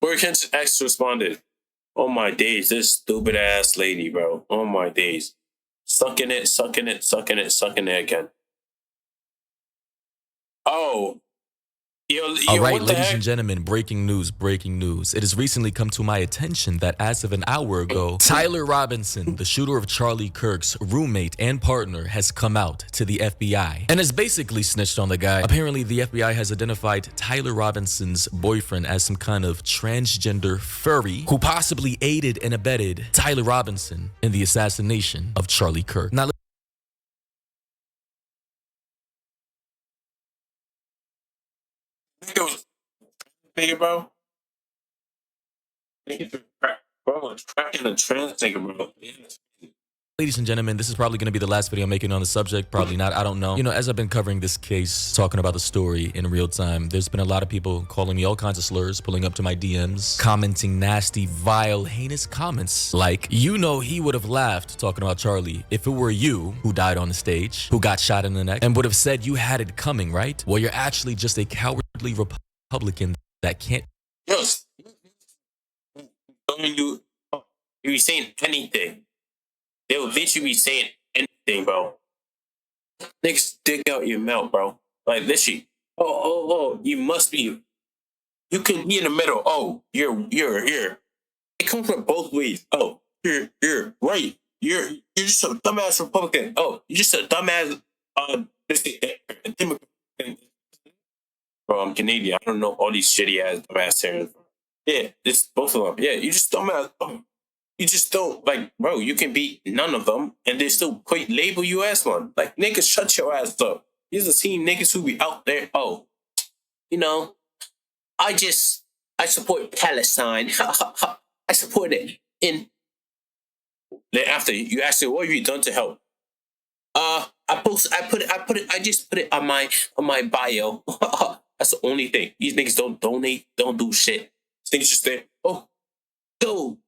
Hurricane's ex responded, "Oh my days, this stupid ass lady, bro. Oh my days, sucking it, sucking it, sucking it, sucking it again." Oh, All yo, right, what the ladies and heck? gentlemen, breaking news, breaking news. It has recently come to my attention that as of an hour ago, Tyler Robinson, the shooter of Charlie Kirk's roommate and partner, has come out to the FBI and has basically snitched on the guy. Apparently, the FBI has identified Tyler Robinson's boyfriend as some kind of transgender furry who possibly aided and abetted Tyler Robinson in the assassination of Charlie Kirk. Now, Nigga was nigga, bro. Nigga, bro, cracking a trans nigga, bro. Yeah. ladies and gentlemen, this is probably going to be the last video I'm making on the subject. Probably not. I don't know. You know, as I've been covering this case, talking about the story in real time, there's been a lot of people calling me all kinds of slurs, pulling up to my DMs, commenting nasty, vile, heinous comments. Like, you know, he would have laughed talking about Charlie if it were you who died on the stage, who got shot in the neck, and would have said you had it coming, right? Well, you're actually just a cowardly Republican that can't. Yo, don't you be saying anything. They'll literally be saying anything, bro. Niggas stick out your mouth, bro. Like literally. Oh, you must be. You can be in the middle. Oh, you're here. It comes from both ways. Oh, you're right. You're just a dumbass Republican. Oh, you're just a dumbass Democrat. Bro, I'm Canadian. I don't know all these shitty ass dumbass terms. Yeah, it's both of them. Yeah, you just dumbass. Oh, you just don't like, bro. You can be none of them, and they still put label you as one. Like niggas, shut your ass up. These are team niggas who be out there. Oh, you know, I support Palestine. I support it. And then after you ask it, what have you done to help? I just put it on my bio. That's the only thing. These niggas don't donate, don't do shit. Things just there. Oh, go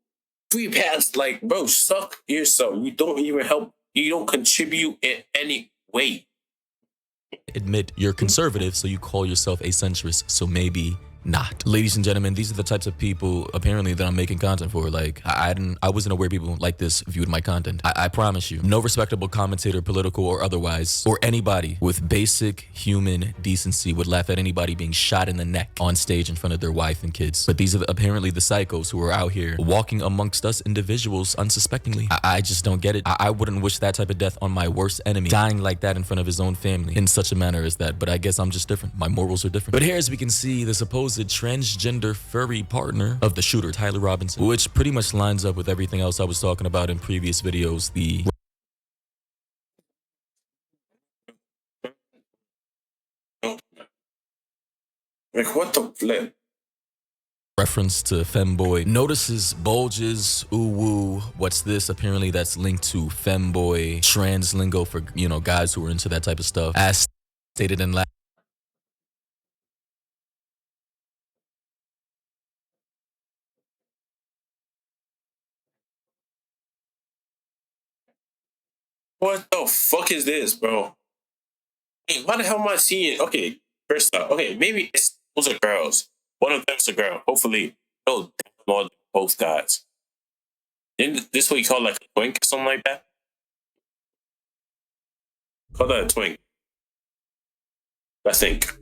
free pass. Like, bro, suck yourself. You don't even help. You don't contribute in any way. Admit you're conservative, so you call yourself a centrist, so maybe not. Ladies and gentlemen, these are the types of people apparently that I'm making content for. Like, I wasn't aware people like this viewed my content. I promise you, no respectable commentator, political or otherwise, or anybody with basic human decency would laugh at anybody being shot in the neck on stage in front of their wife and kids. But these are apparently the psychos who are out here walking amongst us individuals unsuspectingly. I just don't get it. I wouldn't wish that type of death on my worst enemy, dying like that in front of his own family in such a manner as that. But I guess I'm just different. My morals are different. But here, as we can see, the supposed transgender furry partner of the shooter, Tyler Robinson, which pretty much lines up with everything else I was talking about in previous videos. The Like, what the flip? reference to femboy, notices bulges, ooh woo, what's this? Apparently that's linked to femboy, trans lingo for, you know, guys who are into that type of stuff. As stated in last What the fuck is this, bro? Hey, why the hell am I seeing? Okay, first off, okay, maybe those are girls. One of them's a girl. Hopefully, no, more than both guys. Isn't this what you call like a twink or something like that? Call that a twink, I think.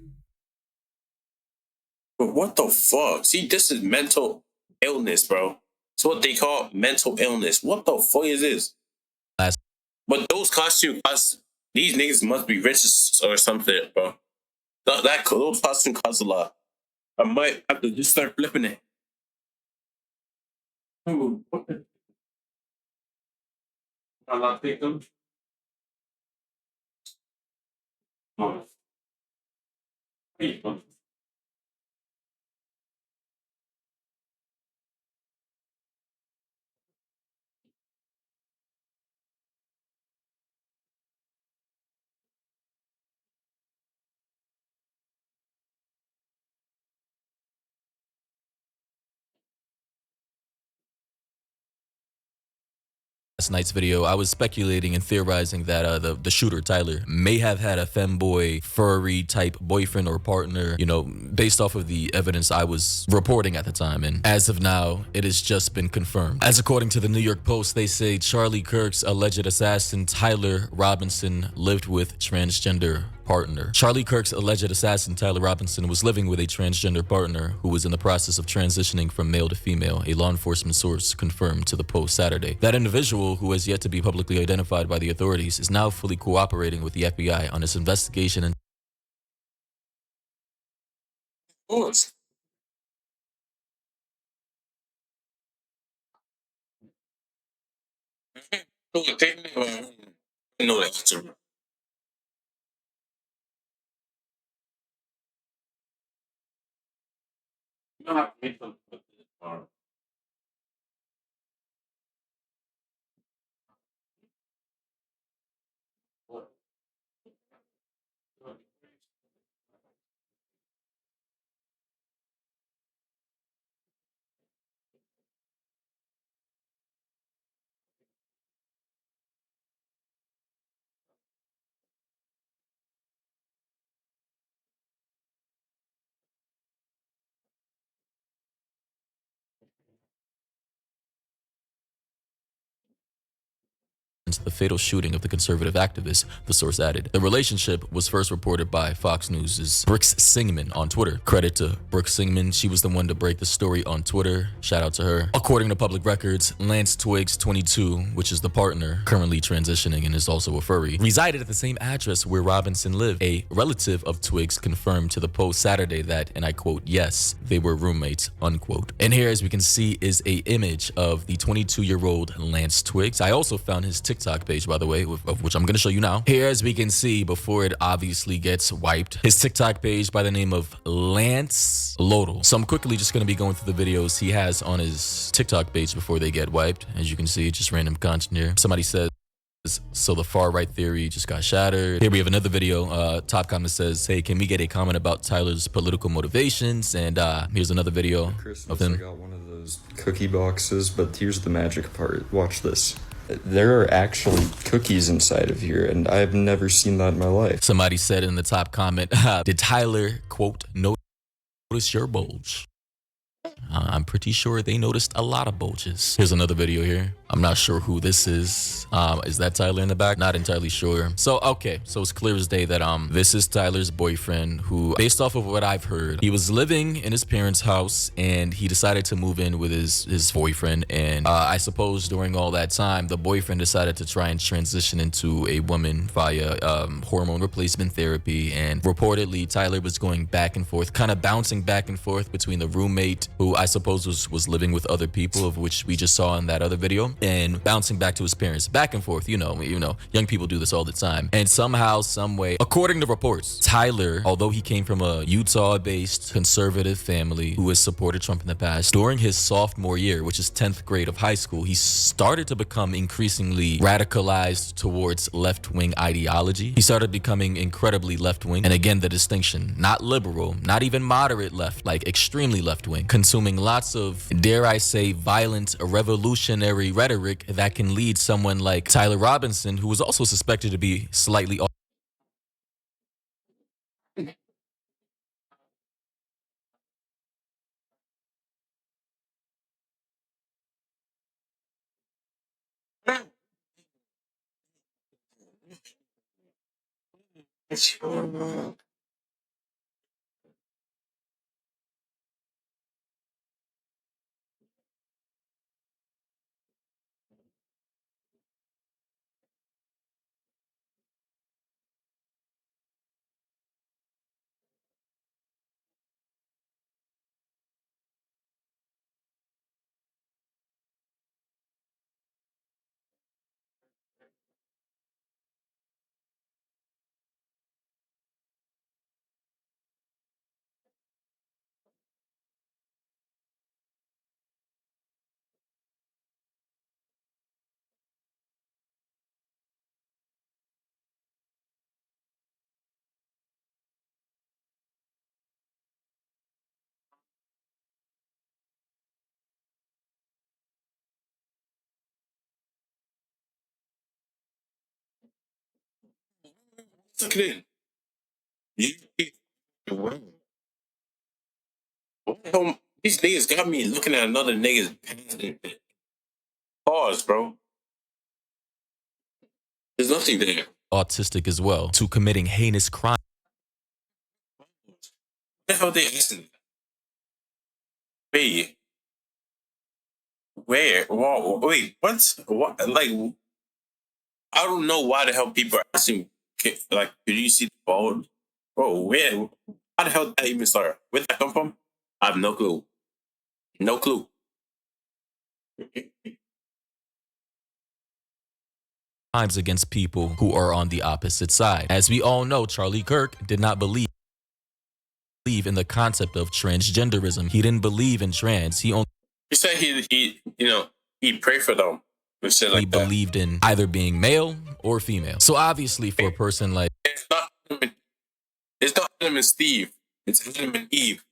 But what the fuck? See, this is mental illness, bro. It's what they call mental illness. What the fuck is this? But those these niggas must be rich or something, bro. Those costume cost a lot. I might have to just start flipping it. Ooh, what the? I'm not thinking. Oh. night's video, I was speculating and theorizing that the shooter, Tyler, may have had a femboy, furry type boyfriend or partner, you know, based off of the evidence I was reporting at the time. And as of now, it has just been confirmed. As according to the New York Post, they say Charlie Kirk's alleged assassin, Tyler Robinson, lived with transgender partner. Charlie Kirk's alleged assassin, Tyler Robinson, was living with a transgender partner who was in the process of transitioning from male to female, a law enforcement source confirmed to the Post Saturday. That individual, who has yet to be publicly identified by the authorities, is now fully cooperating with the FBI on its investigation and Bullets. Who would take me? I know that answer. You don't have to wait till tomorrow. the fatal shooting of the conservative activist, the source added. The relationship was first reported by Fox News' Brooks Singman on Twitter. Credit to Brooks Singman, she was the one to break the story on Twitter. Shout out to her. According to public records, Lance Twiggs, 22, which is the partner, currently transitioning and is also a furry, resided at the same address where Robinson lived. A relative of Twiggs confirmed to the Post Saturday that, and I quote, yes, they were roommates, unquote. And here, as we can see, is a image of the 22-year-old Lance Twiggs. I also found his TikTok page, by the way, of which I'm going to show you now. Here, as we can see, before it obviously gets wiped, his TikTok page by the name of Lance Lodel. So I'm quickly just going to be going through the videos he has on his TikTok page before they get wiped. As you can see, just random content here. Somebody said, so the far right theory just got shattered. Here we have another video. Top comment says, hey, can we get a comment about Tyler's political motivations? And here's another video Christmas, of him. I got one of those cookie boxes, but here's the magic part. Watch this. There are actually cookies inside of here, and I've never seen that in my life. Somebody said in the top comment, did Tyler, quote, notice your bulge? I'm pretty sure they noticed a lot of bulges. Here's another video here. I'm not sure who this is. Is that Tyler in the back? Not entirely sure. So, okay. So it's clear as day that this is Tyler's boyfriend who, based off of what I've heard, he was living in his parents' house and he decided to move in with his boyfriend. And I suppose during all that time, the boyfriend decided to try and transition into a woman via hormone replacement therapy. And reportedly, Tyler was going back and forth, kind of bouncing back and forth between the roommate, who I suppose was living with other people, of which we just saw in that other video, and bouncing back to his parents, back and forth. You know, young people do this all the time. And somehow, some way, according to reports, Tyler, although he came from a Utah-based conservative family who has supported Trump in the past, during his sophomore year, which is 10th grade of high school, he started to become increasingly radicalized towards left-wing ideology. He started becoming incredibly left-wing. And again, the distinction, not liberal, not even moderate left, like extremely left-wing, consuming lots of, dare I say, violent, revolutionary rhetoric that can lead someone like Tyler Robinson, who was also suspected to be slightly Look at it. What the hell? These niggas got me looking at another nigga's pause, bro. There's nothing there. Autistic as well, to committing heinous crimes. What the hell they asking? Wait. Where? Whoa, wait, what? What? Like, I don't know why the hell people are asking. Like, did you see the ball? Bro, where? How the hell did that even start? Where did that come from? I have no clue. No clue. Crimes against people who are on the opposite side. As we all know, Charlie Kirk did not believe in the concept of transgenderism. He didn't believe in trans. He only said he prayed for them. Like believed in either being male or female. So obviously, for a person like it's not Adam and Steve. It's Adam and Eve.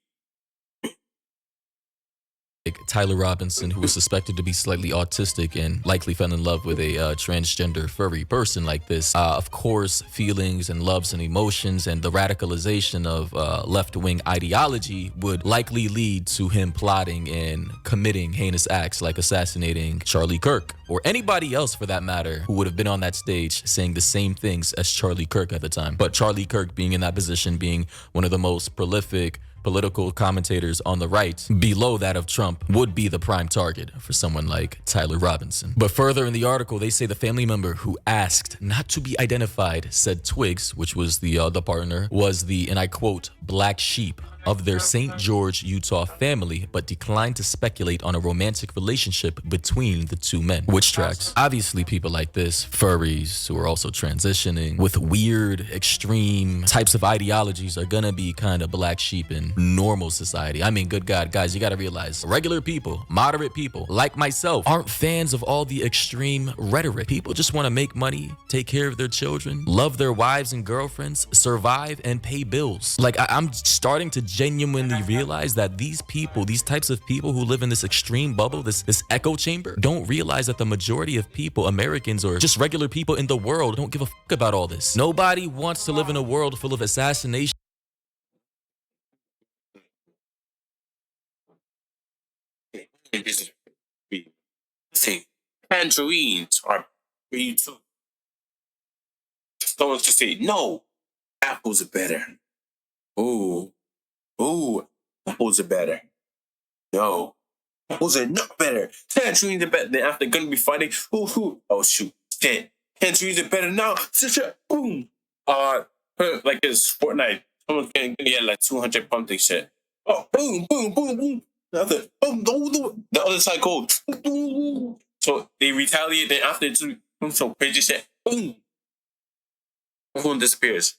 Tyler Robinson, who was suspected to be slightly autistic and likely fell in love with a transgender furry person like this, of course, feelings and loves and emotions and the radicalization of left-wing ideology would likely lead to him plotting and committing heinous acts like assassinating Charlie Kirk or anybody else for that matter who would have been on that stage saying the same things as Charlie Kirk at the time. But Charlie Kirk being in that position, being one of the most prolific political commentators on the right, below that of Trump, would be the prime target for someone like Tyler Robinson. But further in the article, they say the family member who asked not to be identified said Twigs, which was the partner, was the, and I quote, black sheep of their St. George, Utah family, but declined to speculate on a romantic relationship between the two men. Which tracks. Obviously, people like this, furries who are also transitioning with weird, extreme types of ideologies are gonna be kind of black sheep in normal society. I mean, good God, guys, you gotta realize regular people, moderate people like myself aren't fans of all the extreme rhetoric. People just want to make money, take care of their children, love their wives and girlfriends, survive and pay bills. Like I'm starting to genuinely realize that these people, these types of people who live in this extreme bubble, this echo chamber, don't realize that the majority of people, Americans or just regular people in the world, don't give a fuck about all this. Nobody wants to live in a world full of assassination. Say tangerines are for you too. Someone's just say no. Apples are better. Ooh, apples are better. No, apples are not better. Tangerines are better. Then after gonna be fighting, oh shoot, shit. Tangerines are better now. Boom. Like this Fortnite, someone can get like 200 pumping shit. Oh, boom, boom, boom, boom. The other side goes. So they retaliate. Then after some crazy shit, boom, everyone disappears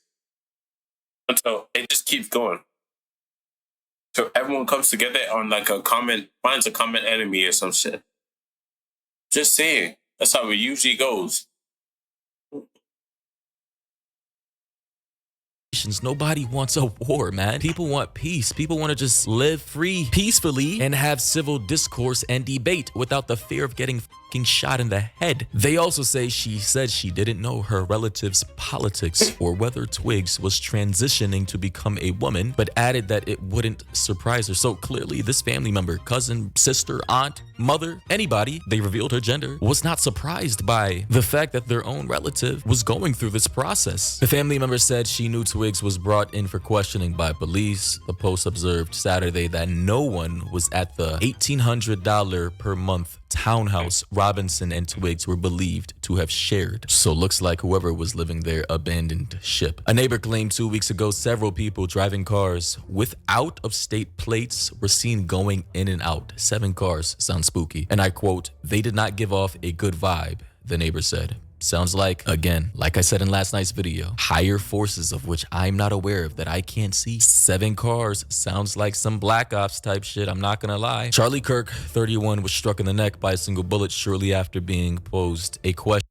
until it just keeps going. So everyone comes together on like finds a common enemy or some shit. Just saying, that's how it usually goes. Nobody wants a war, man. People want peace. People want to just live free, peacefully, and have civil discourse and debate without the fear of getting fucking shot in the head. They also say she said she didn't know her relatives' politics or whether Twigs was transitioning to become a woman, but added that it wouldn't surprise her. So clearly, this family member, cousin, sister, aunt, mother, anybody, they revealed her gender, was not surprised by the fact that their own relative was going through this process. The family member said she knew Twigs was brought in for questioning by police. The Post observed Saturday that no one was at the $1,800 per month townhouse Robinson and Twigs were believed to have shared. So looks like whoever was living there abandoned ship. A neighbor claimed 2 weeks ago several people driving cars with out-of-state plates were seen going in and out. 7 cars. Sounds spooky. And I quote, "They did not give off a good vibe," the neighbor said. Sounds like, again, like I said in last night's video, higher forces of which I'm not aware of that I can't see. 7 cars sounds like some Black Ops type shit, I'm not gonna lie. Charlie Kirk, 31, was struck in the neck by a single bullet shortly after being posed a question.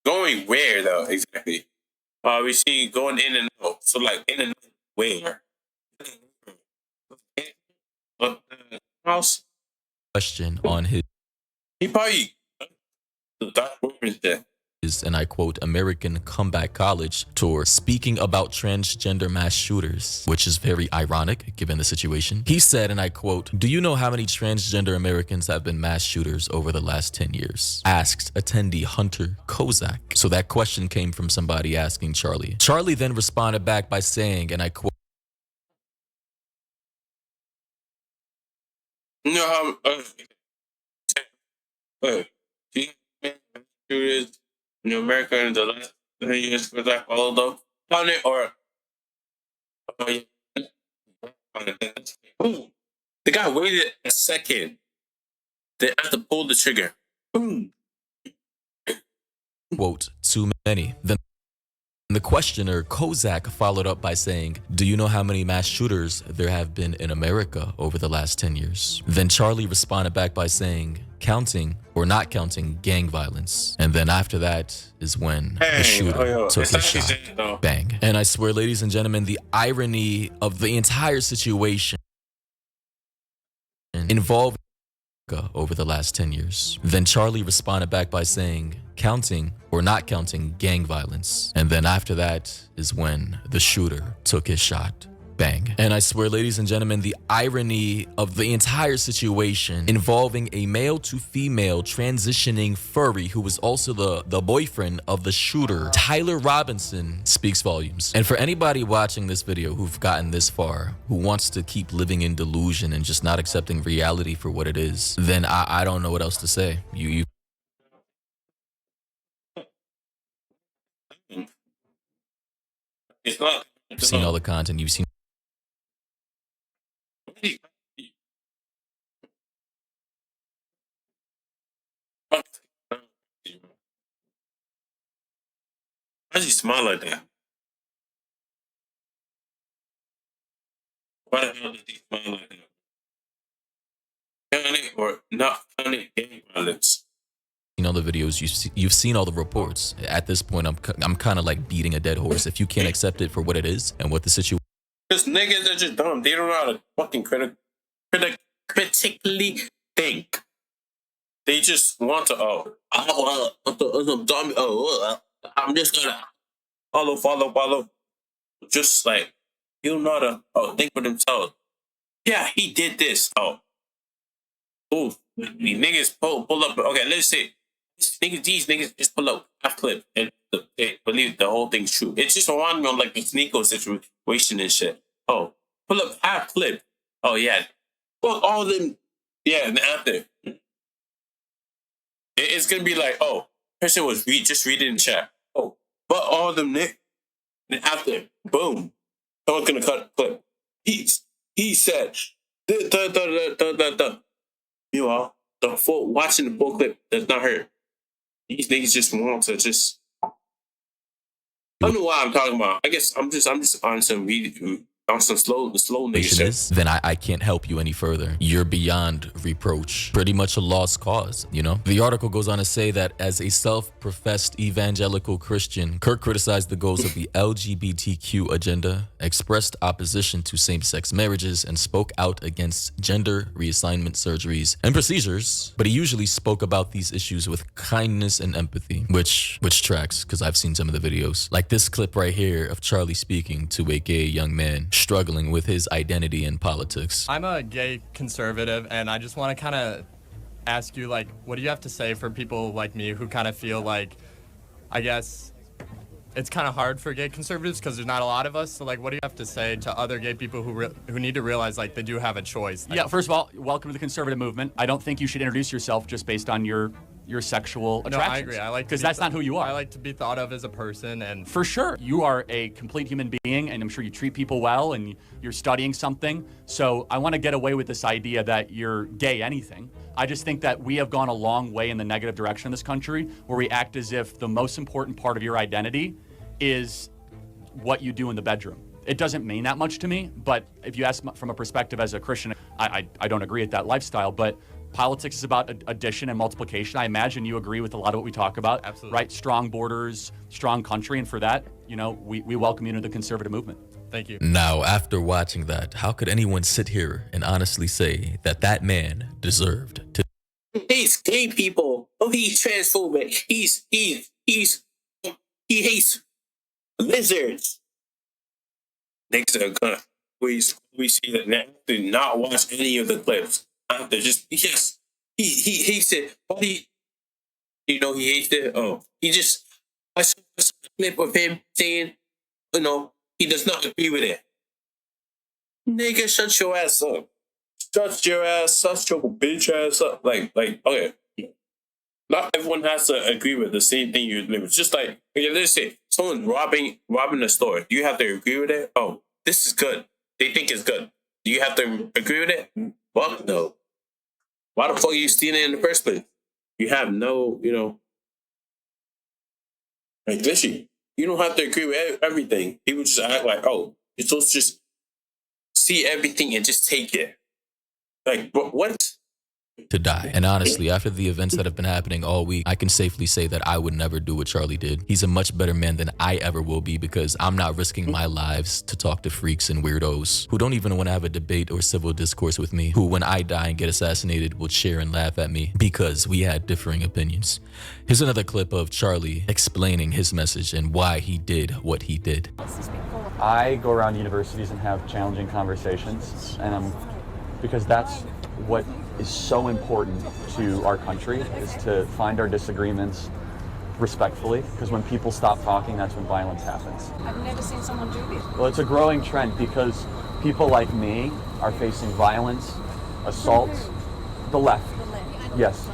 Going where though, exactly? We see going in and out. So like in and out where? House? Question on his He probably The dark women's death. And I quote, American Comeback College tour speaking about transgender mass shooters, which is very ironic given the situation. He said, and I quote, do you know how many transgender Americans have been mass shooters over the last 10 years? Asked attendee Hunter Kozak. So that question came from somebody asking Charlie. Charlie then responded back by saying, and I quote, You know how shooters in America in the last 10 years for that all of them on it or boom. The guy waited a second. They have to pull the trigger. Boom. quote, too many. Then the questioner, Kozak, followed up by saying, do you know how many mass shooters there have been in America over the last 10 years? Then Charlie responded back by saying, counting or not counting gang violence. And then after that is when the shooter took his shot. Bang. And I swear, ladies and gentlemen, the irony of the entire situation involving over the last 10 years. Then Charlie responded back by saying, counting or not counting gang violence. And then after that is when the shooter took his shot. Bang. And I swear, ladies and gentlemen, the irony of the entire situation involving a male to female transitioning furry who was also the boyfriend of the shooter, Tyler Robinson, speaks volumes. And for anybody watching this video who've gotten this far, who wants to keep living in delusion and just not accepting reality for what it is, then I don't know what else to say. You've seen all the content, you've seen Why does he smile like that? Why the hell does he smile like that? Counting or not counting gang violence? all the videos, you've seen all the reports. At this point, I'm kind of like beating a dead horse. If you can't accept it for what it is and what the situation. Because niggas are just dumb. They don't know how to fucking critically think. They just want to, I'm just gonna follow. Just like, you don't know how to think for themselves. Yeah, he did this. These niggas pull up. Okay, let's say these niggas just pull up half clip and they believe the whole thing's true. It's just reminding me on like this Nico situation and shit. Pull up half clip. Yeah. Fuck all of them. Yeah, and after. It's gonna be like, person was just reading in chat. But all of them, Nick. And after, boom. Someone's gonna cut a clip. He said, Meanwhile, watching the full clip does not hurt. These niggas just want to just. I don't know why I'm talking about. I guess I'm just on some slow nigga shit. Then I can't help you any further. You're beyond reproach. Pretty much a lost cause, you know? The article goes on to say that as a self-professed evangelical Christian, KIRK criticized the goals of the LGBTQ agenda, expressed opposition to same-sex marriages, and spoke out against gender reassignment surgeries and procedures. But he usually spoke about these issues with kindness and empathy, which tracks, because I've seen some of the videos. Like this clip right here of Charlie speaking to a gay young man struggling with his identity in politics. I'm a gay conservative, and I just want to kind of ask you, like, what do you have to say for people like me who kind of feel like, I guess, it's kind of hard for gay conservatives because there's not a lot of us. So, like, what do you have to say to other gay people who need to realize, like, they do have a choice? Yeah, first of all, welcome to the conservative movement. I don't think you should introduce yourself just based on your sexual attractions. No, I agree. I like because that's not who you are. I like to be thought of as a person, and for sure, you are a complete human being, and I'm sure you treat people well, and you're studying something. So I want to get away with this idea that you're gay anything. I just think that we have gone a long way in the negative direction in this country, where we act as if the most important part of your identity is what you do in the bedroom. It doesn't mean that much to me, but if you ask from a perspective as a Christian, I don't agree with that lifestyle, but politics is about addition and multiplication. I imagine you agree with a lot of what we talk about. Absolutely. Right? Strong borders, strong country, and for that, you know, we welcome you into the conservative movement. Thank you. Now, after watching that, how could anyone sit here and honestly say that that man deserved to... He's gay people. Oh, he's transphobic. He hates lizards. Niggas are gonna we see that now. Do not watch any of the clips. After just yes, he hates it. But he hates it. Oh, he just I saw a clip of him saying, he does not agree with it. Nigga, shut your ass up. Shut your bitch ass up. Like, okay. Not everyone has to agree with the same thing you agree with. Just like, okay, let's say someone's robbing a store. Do you have to agree with it? Oh, this is good. They think it's good. Do you have to agree with it? Fuck no. Why the fuck are you stealing it in the first place? You have no, like, literally, you don't have to agree with everything. People just act like, oh, you're supposed to just see everything and just take it. Like, what? To die. And honestly, after the events that have been happening all week, I can safely say that I would never do what Charlie did. He's a much better man than I ever will be because I'm not risking my lives to talk to freaks and weirdos who don't even want to have a debate or civil discourse with me, who when I die and get assassinated will cheer and laugh at me because we had differing opinions. Here's another clip of Charlie explaining his message and why he did what he did. I go around universities and have challenging conversations, and because that's what is so important to our country, is to find our disagreements respectfully, because when people stop talking, that's when violence happens. I've never seen someone do this. Well, it's a growing trend because people like me are facing violence, assault, the left. Yes.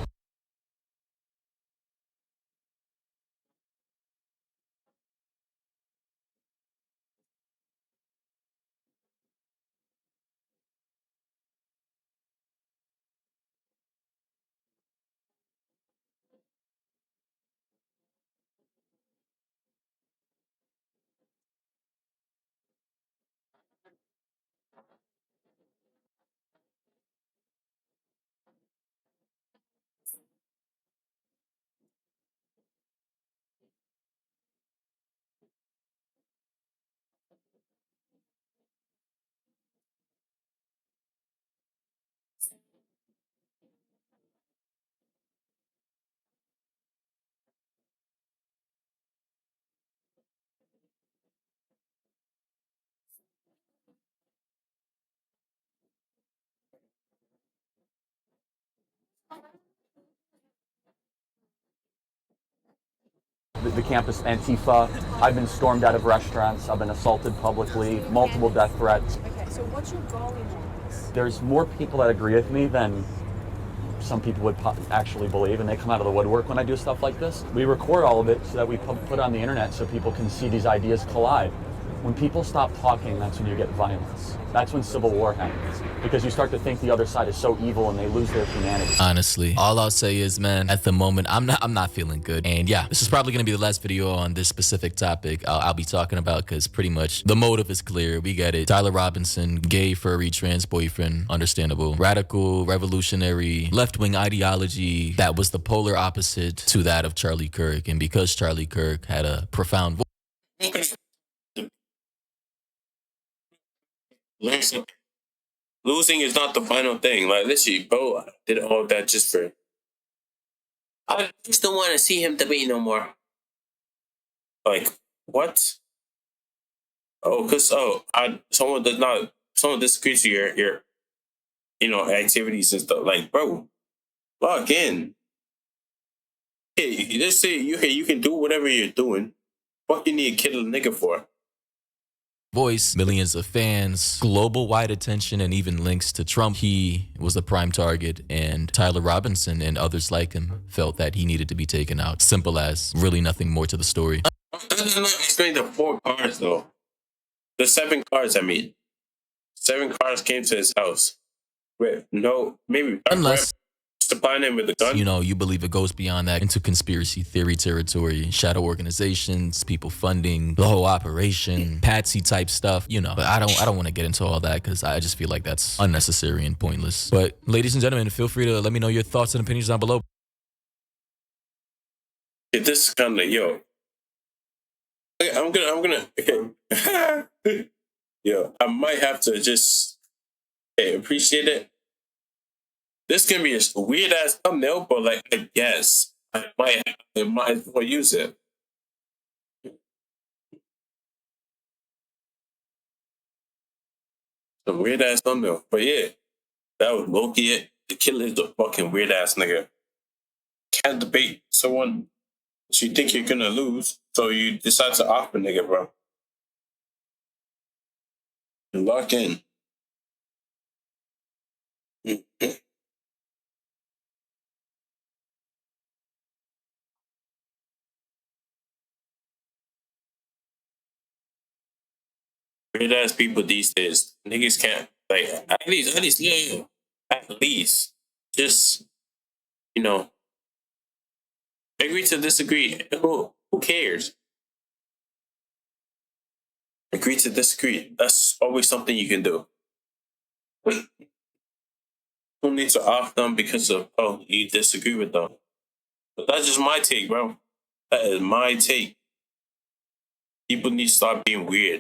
The campus Antifa. I've been stormed out of restaurants. I've been assaulted publicly, multiple death threats. Okay, so what's your goal in all this? There's more people that agree with me than some people would actually believe, and they come out of the woodwork when I do stuff like this. We record all of it so that we put on the internet so people can see these ideas collide. When people stop talking, that's when you get violence. That's when civil war happens, because you start to think the other side is so evil and they lose their humanity. Honestly, all I'll say is, man, at the moment, I'm not feeling good. And yeah, this is probably gonna be the last video on this specific topic I'll be talking about, because pretty much the motive is clear. We get it. Tyler Robinson, gay, furry, trans boyfriend, understandable. Radical, revolutionary, left-wing ideology that was the polar opposite to that of Charlie Kirk. And because Charlie Kirk had a profound voice. Losing is not the final thing. Like, literally, bro, I did all that just for. I just don't want to see him debate no more. Like, what? Oh, because someone disagrees with your activities and stuff. Like, bro, log in. Hey, let's say you can do whatever you're doing. What you need to kill a nigga for? Voice, millions of fans, global wide attention, and even links to Trump. He was the prime target, and Tyler Robinson and others like him felt that he needed to be taken out. Simple as, really nothing more to the story. That does not explain the 4 cars, though. The 7 cars, I mean. 7 cars came to his house. Wait, no, maybe. Unless, supplying him with a gun. you believe it goes beyond that into conspiracy theory territory, shadow organizations, people funding the whole operation, patsy type stuff, But I don't want to get into all that because I just feel like that's unnecessary and pointless. But ladies and gentlemen, feel free to let me know your thoughts and opinions down below. If this is kind of I'm gonna okay. Yo, I might have to just appreciate it. this can be a weird ass thumbnail, but like I guess I might as well use it. Some weird ass thumbnail. But yeah, that was Loki it. The killer is the fucking weird ass nigga. Can't debate someone that you think you're gonna lose, so you decide to off the nigga, bro. You lock in. Weird ass people these days. Niggas can't like at least yeah. At least. Just agree to disagree. Who cares? Agree to disagree. That's always something you can do. Who needs to off them because of you disagree with them? But that's just my take, bro. That is my take. People need to stop being weird.